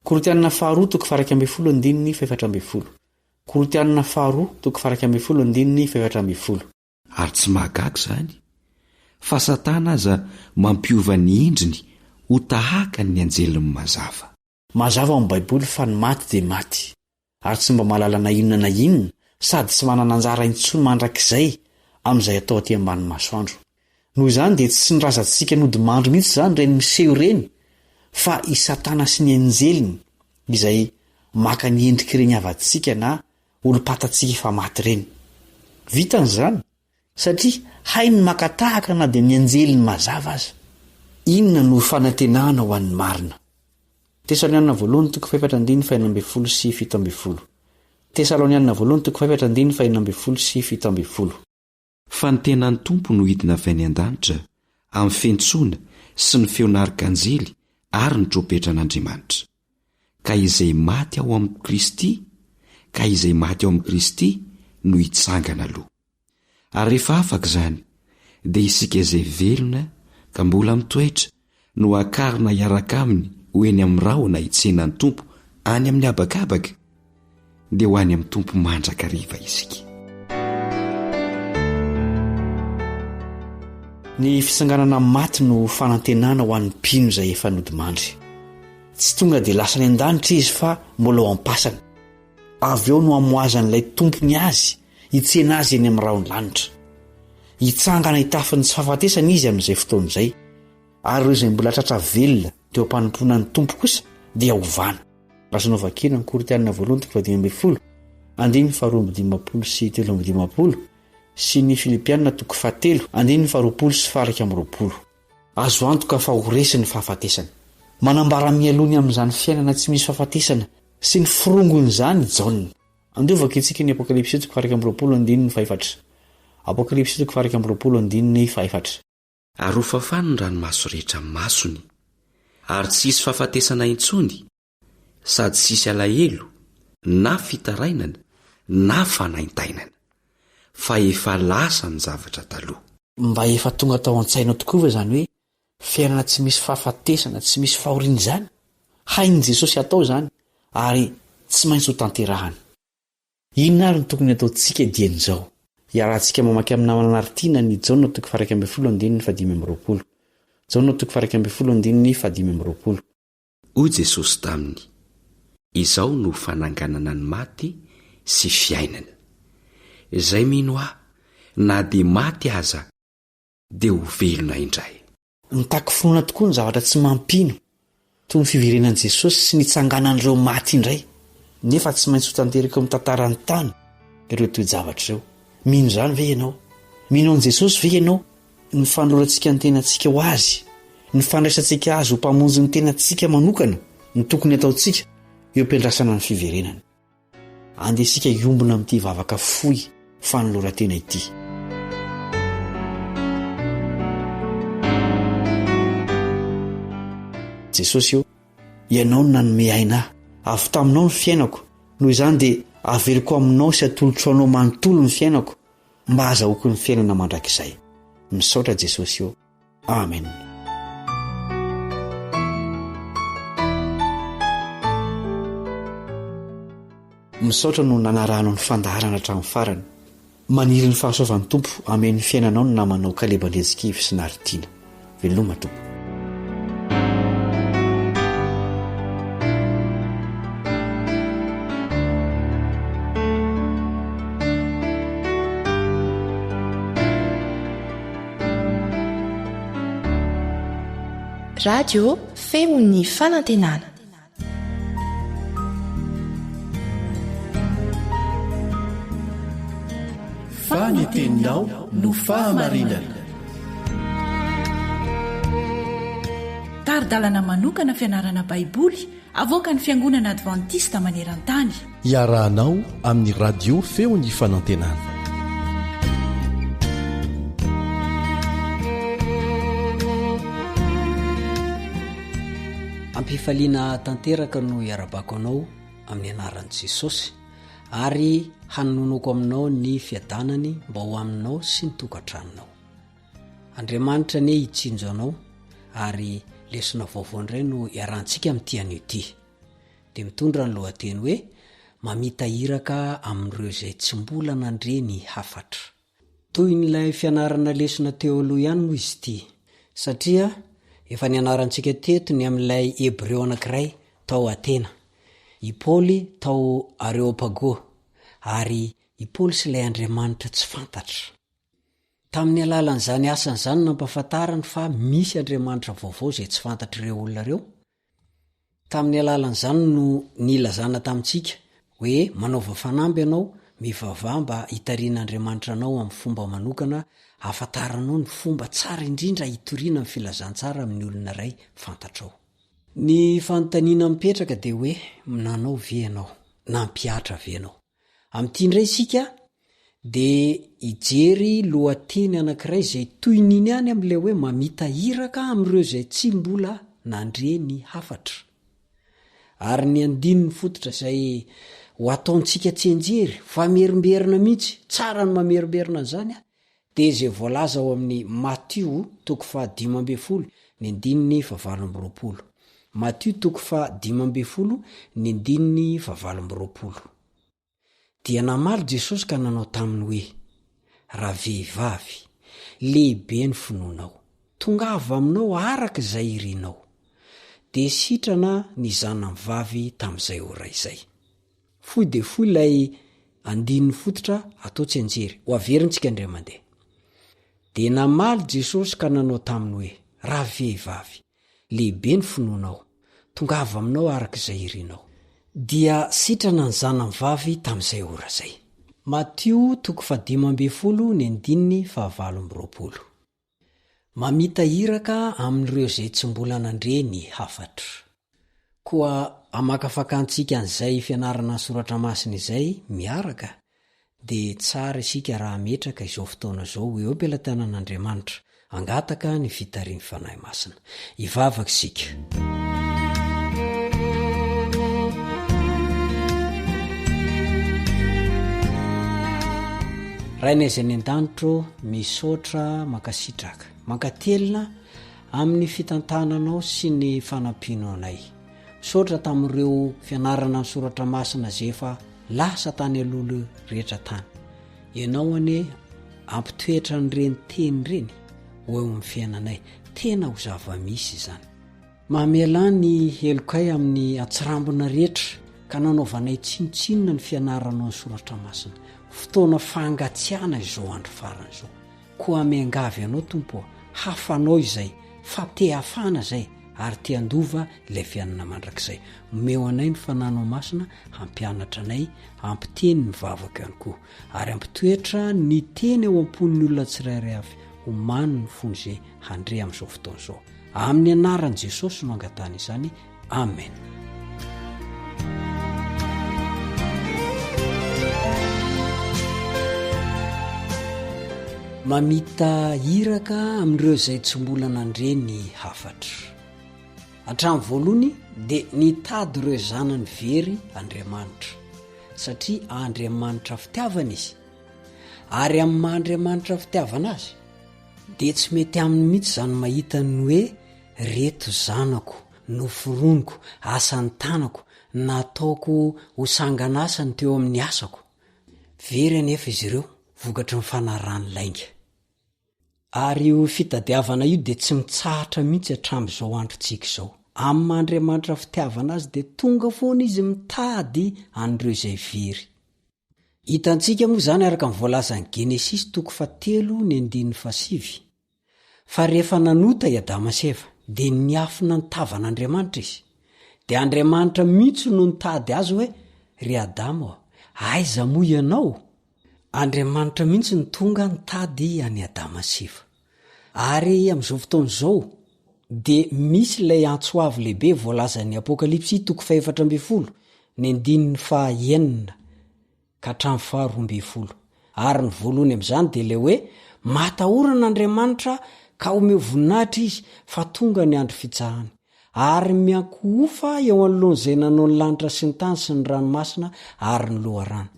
Korintianina 2:12. Korintianina 2:12. Ary tsy mahagaga izany, fa Satana aza mampiova ny endriny ho tahaka ny anjeliny mazava. Mazava amin'ny Baiboly fa ny maty dia maty, ary tsy mba mahalala na inona na inona, sady tsy manana anjara intsony mandrakizay amin'izay atao aty ambany masoandro. Noho izany dia tsy ny razantsika nodimandro mihitsy izany ireny miseho ireny, fa i Satana sy ny anjeliny izay maka ny endrika ireny avantsika na olo-patantsika efa maty ireny. Vitan'izany satria hainy makatahaka na dia ny anjeliny mazava aza. Inona no fanantenana ho an'ny marina? Tesalonianina 2:4-5-17. Tesalonianina 2:4-5-17. Fa ny tenan'ny tompo no hidina avy any an-danitra amin'ny fentsoana sy ny feon'arkanjely ary ny trompetran'Andriamanitra. Ka izay maty ao amin'ny Kristy no hitsangana aloha. Ary rehefa afaka izany dia isika izay velona ka mbola mitoetra no akarina hiaraka aminy ho eny amin'ny rahona hitsenany tompo any amin'ny habakabaka dia ho any amin'ny tompo mandrakariva isika. Ny fisanganana maty no fanantenana ho an'ny mpino izay efa nodimandry. Tsy tonga dia lasa ny an-danitra izy fa mbola ho ampasana. Avy eo no amoazan'ilay tompony azy hitsena azy eny amin'ny rahony lanitra. Hitsangana hitafiny tsy fahafatesana izy amin'izay fotoan'izay. Ary ireo izay mbola tratra velona teo am-panompoana ny tompo kosa dia ovana. Raha vakiana ny Korintianina 2:12, andiny 2:15 sy ny Filipianina 4:7, andiny 2:20. Azo antoka fa ho resy ny fahafatesana. Manambara mialony amin'izany fiainana tsy misy fahafatesana sy ny firongon'izany Jaona. Andiovaka itsika ny Apokalipsy 4:2-4. Apokalipsy 4:2-4. Ary ho fafany ny ranomaso rehetra amin'ny masony, ary tsisy fahafatesana intsony, sady tsisy alahelo, na fitarainana, na fanaintainana, fa efa lasa ny zavatra taloha. Mba efa tonga tao an-tsaina tokoa izany hoe fiainana tsy misy fahafatesana, tsy misy fahoriana izany. Hainy Jesosy atao izany ary tsy maintsy ho tanterahana. Inona ary ny tokony ataontsika dian'izao? Iarahantsika mamaky amin'ny namana naritiana ny Jaona 1:15. Jaona 1:15. Hoy Jesosy taminy: izao no fananganana ny maty sy fiainana. Izay mino aho, na dia maty aza dia ho velona indray. Nitako finoana tokoa ny zavatra tsy mampino toy ny fiverenan'i Jesosy sy ny tsanganan'ireo maty indray. Nefa tsy maintsy ho tanteraka amin'ny tantarany tany ireo toe-javatra ireo. Mino izany ve ianao? Mino an'i Jesosy ve ianao? Ny fanolorantsika ny tenantsika ho azy, ny fandraisantsika azy ho mpamonjy ny tenantsika manokana ny tokony ataontsika eo ampiandrasana ny fiverenana. Andesika iombona amin'ity vavaka fohy fanolorantena ity. Jesosy io, ianao no nanome aina ahy, avy taminao ny fiainako, noho izany dia averiko aminao sy atolotro anao manontolo ny fiainako mba azahoako ny fiainana mandrakizay. Misaotra Jesosy io. Amen. Misaotra no nanarahanao ny fandaharana hatramin'ny farany. Maniry ny fahasoavan'ny Tompo ameny ny fiainanao no namanao Kalebandrezikivy sy Naritiana. Veloma Tompo. Radio Feony Fanantenana. Faniteninao no fahamarinana. Taridalana manokana fianarana baiboly avoaka ny Fiangonana Adventista maneran-tany. Iarahanao amin'ny radio Feony Fanantenana. Ampifaliana tanteraka no iarabako anao amin'ny anaran'i Jesosy ary hanonoko aminao ny fiadanany mba ho aminao sy ny tokantranonao. Andriamanitra ne hitsinjo anao ary lesona vaovao indray no iarahantsika amin'ity anio ity. Dia mitondra ny lohateny hoe mamitahiraka amin'ireo izay tsy mbola nandre ny hafatra. Toy n'ilay fianarana lesona teo aloha ihany moa izy ity, satria efa nianarantsika teto ny amin'ilay Hebreo anankiray tao Atena, i Paoly tao Areopago, ary i Paoly sy ilay Andriamanitra tsy fantatra. Tamin'ny alalan'izany asan'izany nampahafantarany fa misy Andriamanitra vaovao izay tsy fantatr'ireo olona ireo. Tamin'ny alalan'izany no nilazana tamintsika hoe manaova fanamby ianao mivavah mba hitarian'Andriamanitra anao amin'ny fomba manokana, afantaranao ny fomba tsara indrindra hitoriana amin'ny filazantsara amin'ny olona iray fantatrao. Ny fanontaniana mipetraka dia hoe nanao ve ianao, nampiatra ve ianao? Amin'ity indray isika dia hijery lohateny anankiray izay toy niny ihany amin'ilay hoe mamitahiraka amin'ireo izay tsy mbola nandre ny hafatra. Ary ny andininy fototra izay ho ataontsika tsenjery famerimberina mihitsy tsara ny mamerimberina zany a de zay voalaza ao amin'ny Matio 5:12 ny andininy 7:20. Matio 5:12 ny andininy 7:20. Dia namaly Jesosy ka nanao taminy hoe: raha vehivavy lehibe ny finoanao, tongava aminao araka izay irinao, de sitrana ny zanany vavy tam'izay ora izay. Foy de foy ilay andininy fototra atao tsenjery ho averintsika indray mandeha. De namaly Jesosy ka nanao taminy hoe: raha vehivavy lehibe ny finoanao, tongava aminao araka izay irinao, dia sitrana ny zanany vavy tam'izay ora zay. Matio 5:12 ny andininy 7:20. Mamita iraka amin'ireo zay tsy mbola nandre ny hafatra. Koa amakafakantsika an'izay fianarana soratra masina izay miaraka, de tsara isika raha metraka izao fotoana izao eo am-pelatanan'Andriamanitra, angataka ny fitarian'ny fanahy masina. Ivavaka isika. Rainaizy any an-danitro misaotra makasitraka, mankatelina amin'ny fitantananao sy ny fanampinao anay. Misaotra tamin'ireo fianarana ny soratra masina zay efa lasa tany alolo rehetra tany. Ianao ane ampitoetra n'ireny teny reny ho eo amin'ny fiainanay, tena ho zava-misy izany. Mamela ny helokay amin'ny atsirambina rehetra ka nanaovanay tsinotsinona ny fianaranao ny soratra masina. Fotoana fangatsiana izao andro farany izao. Koa miangavy anao Tompo, hafanao izay, fatehafana zay, ary te andova ilay fianana mandrakizay. Meo anay ny fananao masina, hampianatra anay, hampiteny ny vavaka ihany koa, ary hampitoetra ny teny eo amponin'ny olona tsirairay avy, ho mano ny fony izay handre amin'izao fotoana izao. Amin'ny anaran'i Jesosy no angatana izany. Amen. Mamita iraka amin'ireo izay tsy mbola nandre ny hafatra. Hatramin'ny voalohany dia nitady ireo zanany very Andriamanitra, satria Andriamanitra fitiavana izy. Ary amin'ny Andriamanitra fitiavana azy dia tsy mety aminy mihitsy zany mahita ny hoe reto zanako, noforoniko, asan'ny tanako, nataoko ho sanganasany teo amin'ny asako. Very anefa izy ireo vokatry ny fanarahany lainga. Ary io fitadiavana io dia tsy mitsahatra mihitsy hatramin'izao androntsika izao. Amin'ny Andriamanitra fitiavana azy dia tonga foana izy mitady an'ireo izay very. Hitantsika moa zany araka ny voalazan'ny Genesis 3:7. Fa rehefa nanota i Adama sy Eva dia niafina ny tavan'Andriamanitra izy. Dia Andriamanitra mihitsy no nitady azy hoe: ry Adama, aiza moa ianao? Andriamanitra mihitsy ny tonga nitady any Adama sy Eva. Ary amin'izao fotoana izao dia misy ilay antsoavy lehibe voalazan'ny Apokalipsy 4:12 ny andininy 9 ka hatramin'ny 12. Ary ny voalohany amin'izany dia ilay hoe: matahoran'Andriamanitra ka omeo voninahitra izy fa tonga ny andro fitsahany, ary miankohofa eo anoloan'izay nanao ny lanitra sy ny tany sy ny ranomasina ary ny loharano.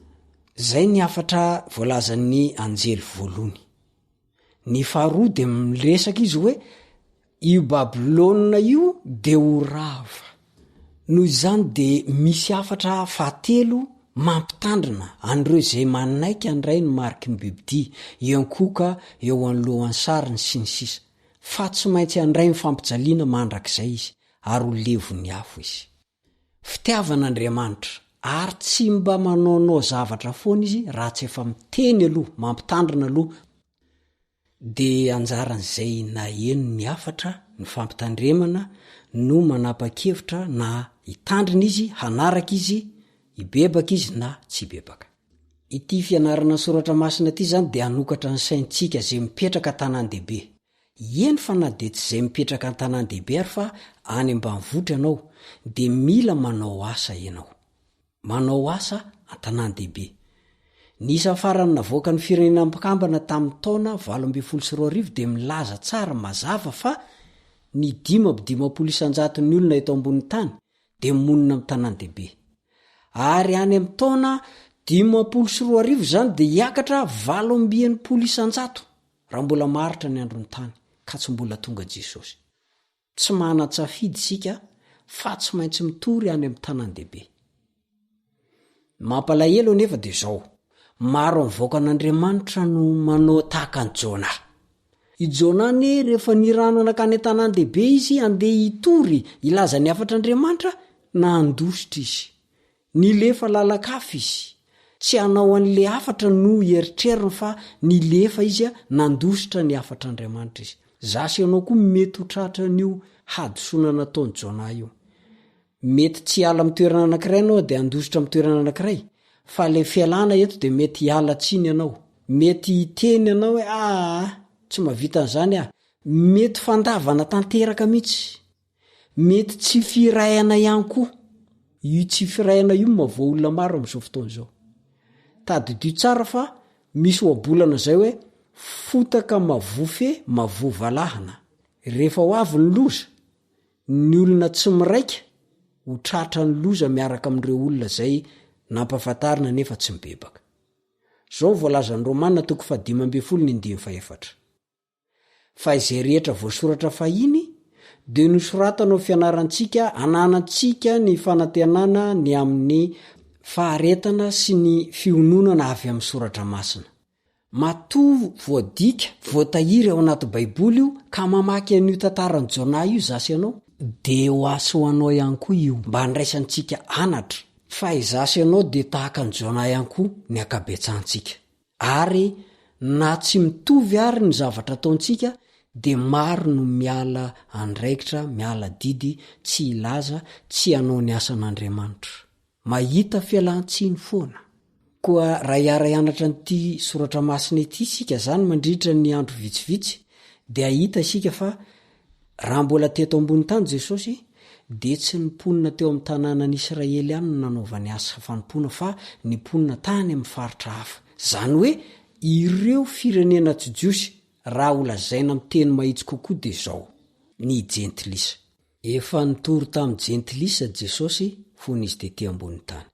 Zay ny afatra voalazan'ny anjely voalohany. Ny faharoa dia miresaka izy hoe io Babilôna io dia ho rava. Noho izany dia misy afatra fahatelo mampitandrina an'ireo izay manaika ny ray ny mariky ny bibidia, iankoka eo anolohan'ny sariny sy ny sisa. Fa tsy maintsy andray ny fampijaliana mandrakizay izy, ary ho levon'ny afo izy. Fitiavan'Andriamanitra, ary tsy mba manaonao zavatra foana izy raha tsy efa miteny aloha, mampitandrina aloha. Dia anjaran'izay na eno ny afatra, ny fampitandremana no manapa-kevitra na hitandrina izy, hanaraka izy, hibebaka izy na tsy bebaka. Ity fianarana soratra masina ity zany dia anokatra ny saintsika zay mipetraka tanàn-dehibe. Eny fa na dia tsy izay mipetraka tanàn-dehibe ary fa any ambanivohitra ianao, dia mila manao asa ianao. Manao asa an-tanàn-dehibe. Nisa farany navoaka ny firenena mpakambana tamin'ny taona 1220 dia milaza tsara mazava fa ny 5,700 ny olona eto ambony tany dia monina amin'ny tanàn-dehibe. ary any amin'ny taona 540 zany dia hiakatra 8 isan-jato raha mbola maharitra ny androny tany ka tsy mbola tonga Jesosy. Tsy mana-tsafidy sika fa tsy maintsy mitory any amin'ny tanan-dehibe. Mampalahelo nefa dia zao, maro mivoaka an'Andriamanitra no manao tahaka ny Jona. I Jona ny rehefa niranana ka ny tanan-dehibe izy andeha hitory ilaza ny afatr'Andriamanitra na andositra izy. Nilefa lalakafy izy. Tsy hanao an'le afatra no eritreriny fa nilefa izy nandositra ny afatr'Andriamanitra izy. Zasy ianao koa mety ho tratra n'io hadisona nataony Jona io. Mety tsy ala mitoerana anankiray ianao dia andositra mitoerana anankiray, fa le fialana eto dia mety hiala tsiny ianao. Mety hiteny ianao hoe tsy mahavita an'izany aho. Mety fandavana tanteraka mihitsy. Mety tsy firayana ihany koa. Io tsy firayana io mavoa olona maro amin'izao fotoana izao. Tadidio tsara fa misy oabolana izay hoe fotaka mavofe mavovalahana. Rehefa ho avy ny loza, ny olona tsy miraika ho tratra ny loza miaraka amin'ireo olona izay nampahafantarina nefa tsy mibebaka. Zao voalaza ny Romanina 5:14. Fa izay rehetra voasoratra fahiny dia nosoratana ho fianarantsika, ananantsika ny fanantenana ny amin'ny faharetana sy ny fiononana avy amin'ny soratra masina. Matoa voadika, voatahiry ao anaty Baiboly io ka mamaky an'io tantaran'ny Jona io zasy ianao, dia ho aso anao ihany koa io mba handraisantsika anatra. Fa izasy ianao dia tahaka ny Jona ihany koa ny akabetsahantsika. Ary na tsy mitovy ary ny zavatra ataontsika dia maro no miala andraikitra, miala didy, tsy ilaza, tsy hanao ny asan'Andriamanitra. Mahita fialan-tsiny foana. Koa raha hiara-hianatra n'ity soratra masina ity sika zany mandritra ny andro vitsivitsy, dia hita sika fa raha mbola teto ambony tany Jesosy, dia tsy niponina teo amin'ny tanànan' Israely ihany no nanaovany asa fanompoana, fa niponina tany amin'ny faritra hafa. Zany hoe ireo firenena tsy jiosy, raha olazaina amin'ny teny mahitsy kokoa dia zao, ny jentilisa. Efa nitory tamin'ny jentilisa Jesosy fony izy tety ambony tany.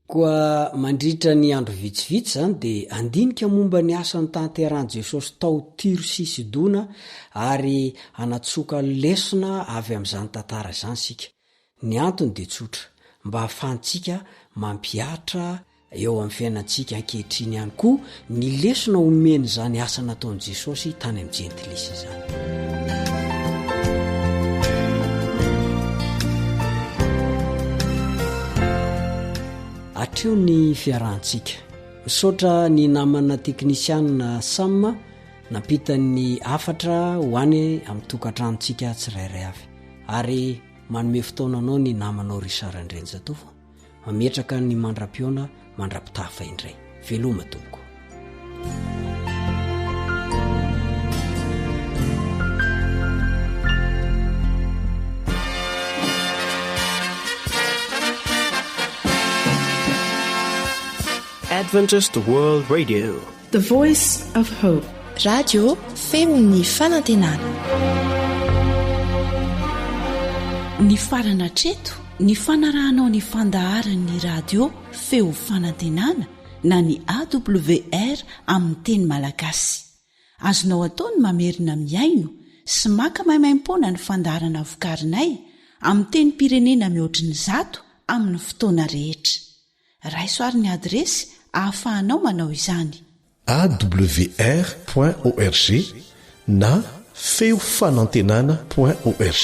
Koa mandritra ny andro vitsivitsy zany dia andinika momba ny asany tanteran Jesosy tao Tiro sy Sidona ary anatsoka lesona avy amin'izany tantara izany sika. Ny antony dia tsotra, mba hahafahantsika mampiatra eo amin'ny fiainantsika ankehitriny ihany koa ny lesona omeny izany asa nataon'i Jesosy tany amin'ny jentilisa izany. Atreo ny fiarahantsika. Misaotra ny namana teknisianina Samma napita ny afatra ho any amin'ny tokantranontsika tsirairay avy. Ary manome fotoananao ny namanao Risarandrenjatovo. Mametraka ny mandra-piona mandra-pitafa indray. Veloma tompoko. Adventist World Radio, The Voice of Hope. Radio femon'ny fanantenana. Ny farana treto, ny fanarahanao ny fandaharan'ny radio feo fanantenana na ny AWR amin'ny teny malagasy. Azonao ataony mamerina miaino sy maka maimaimpoana ny fandaharana vokarinay amin'ny teny pirenena mihoatriny 100 amin'ny fotoana rehetra. Raisoaryn'ny adresy ahafahanao manao izany. awr.org na feo fanantenana.org.